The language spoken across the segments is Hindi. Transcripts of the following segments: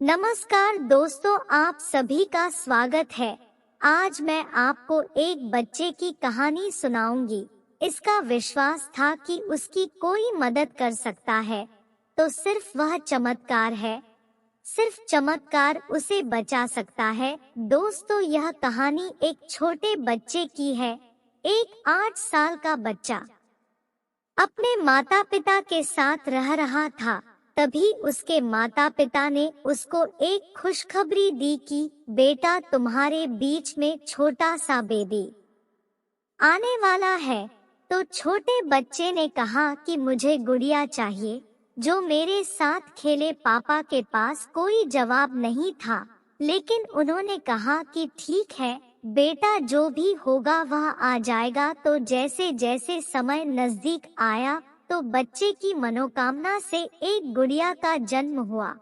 नमस्कार दोस्तों, आप सभी का स्वागत है। आज मैं आपको एक बच्चे की कहानी सुनाऊंगी। इसका विश्वास था कि उसकी कोई मदद कर सकता है, तो सिर्फ वह चमत्कार है। सिर्फ चमत्कार उसे बचा सकता है। दोस्तों, यह कहानी एक छोटे बच्चे की है। एक 8 साल का बच्चा अपने माता पिता के साथ रह रहा था। तभी उसके माता पिता ने उसको एक खुशखबरी दी कि बेटा, तुम्हारे बीच में छोटा सा बेबी आने वाला है। तो छोटे बच्चे ने कहा कि मुझे गुड़िया चाहिए जो मेरे साथ खेले। पापा के पास कोई जवाब नहीं था, लेकिन उन्होंने कहा कि ठीक है बेटा, जो भी होगा वह आ जाएगा। तो जैसे जैसे समय नजदीक आया तो बच्चे की मनोकामना से एक गुड़िया का जन्म हुआ।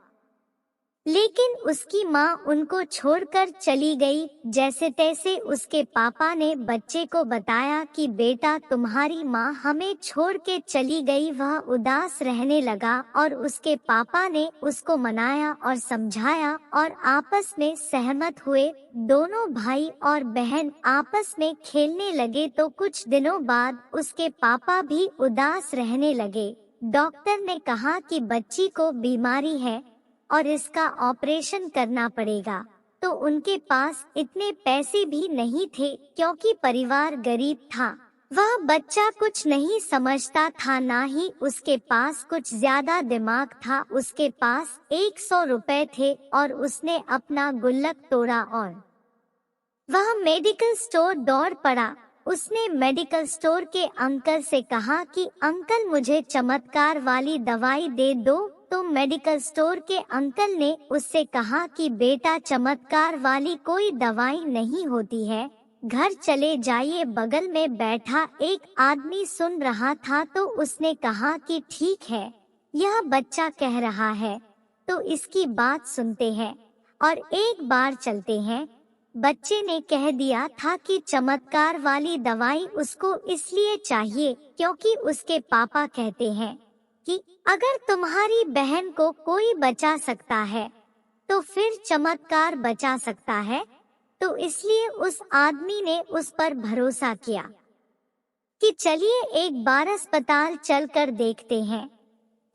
लेकिन उसकी माँ उनको छोड़कर चली गई। जैसे तैसे उसके पापा ने बच्चे को बताया कि बेटा, तुम्हारी माँ हमें छोड़ के चली गई। वह उदास रहने लगा और उसके पापा ने उसको मनाया और समझाया और आपस में सहमत हुए। दोनों भाई और बहन आपस में खेलने लगे। तो कुछ दिनों बाद उसके पापा भी उदास रहने लगे। डॉक्टर ने कहा कि बच्ची को बीमारी है और इसका ऑपरेशन करना पड़ेगा। तो उनके पास इतने पैसे भी नहीं थे, क्योंकि परिवार गरीब था। वह बच्चा कुछ नहीं समझता था, ना ही उसके पास कुछ ज्यादा दिमाग था। उसके पास 100 रुपए थे और उसने अपना गुल्लक तोड़ा और वह मेडिकल स्टोर दौड़ पड़ा। उसने मेडिकल स्टोर के अंकल से कहा कि अंकल, मुझे चमत्कार वाली दवाई दे दो। तो मेडिकल स्टोर के अंकल ने उससे कहा कि बेटा, चमत्कार वाली कोई दवाई नहीं होती है, घर चले जाइए। बगल में बैठा एक आदमी सुन रहा था, तो उसने कहा कि ठीक है, यह बच्चा कह रहा है तो इसकी बात सुनते हैं और एक बार चलते हैं। बच्चे ने कह दिया था कि चमत्कार वाली दवाई उसको इसलिए चाहिए क्योंकि उसके पापा कहते हैं कि अगर तुम्हारी बहन को कोई बचा सकता है तो फिर चमत्कार बचा सकता है। तो इसलिए उस आदमी ने उस पर भरोसा किया कि चलिए एक बार अस्पताल चलकर देखते हैं।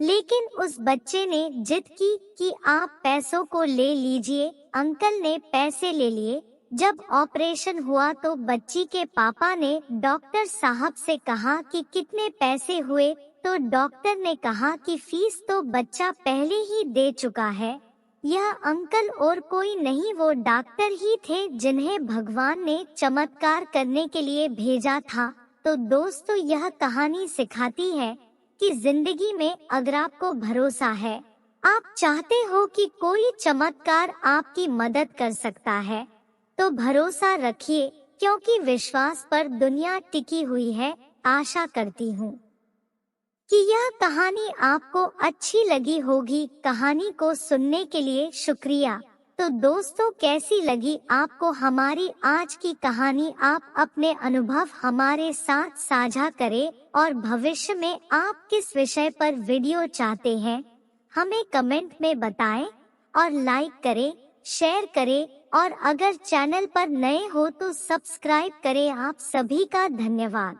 लेकिन उस बच्चे ने जिद की कि आप पैसों को ले लीजिए। अंकल ने पैसे ले लिए। जब ऑपरेशन हुआ तो बच्ची के पापा ने डॉक्टर साहब से कहा कि कितने पैसे हुए। तो डॉक्टर ने कहा कि फीस तो बच्चा पहले ही दे चुका है। यह अंकल और कोई नहीं, वो डॉक्टर ही थे जिन्हें भगवान ने चमत्कार करने के लिए भेजा था। तो दोस्तों, यह कहानी सिखाती है कि जिंदगी में अगर आपको भरोसा है, आप चाहते हो कि कोई चमत्कार आपकी मदद कर सकता है, तो भरोसा रखिए, क्योंकि विश्वास पर दुनिया टिकी हुई है। आशा करती हूँ कि यह कहानी आपको अच्छी लगी होगी। कहानी को सुनने के लिए शुक्रिया। तो दोस्तों, कैसी लगी आपको हमारी आज की कहानी? आप अपने अनुभव हमारे साथ साझा करें और भविष्य में आप किस विषय पर वीडियो चाहते हैं, हमें कमेंट में बताएं और लाइक करें, शेयर करें और अगर चैनल पर नए हो तो सब्सक्राइब करें। आप सभी का धन्यवाद।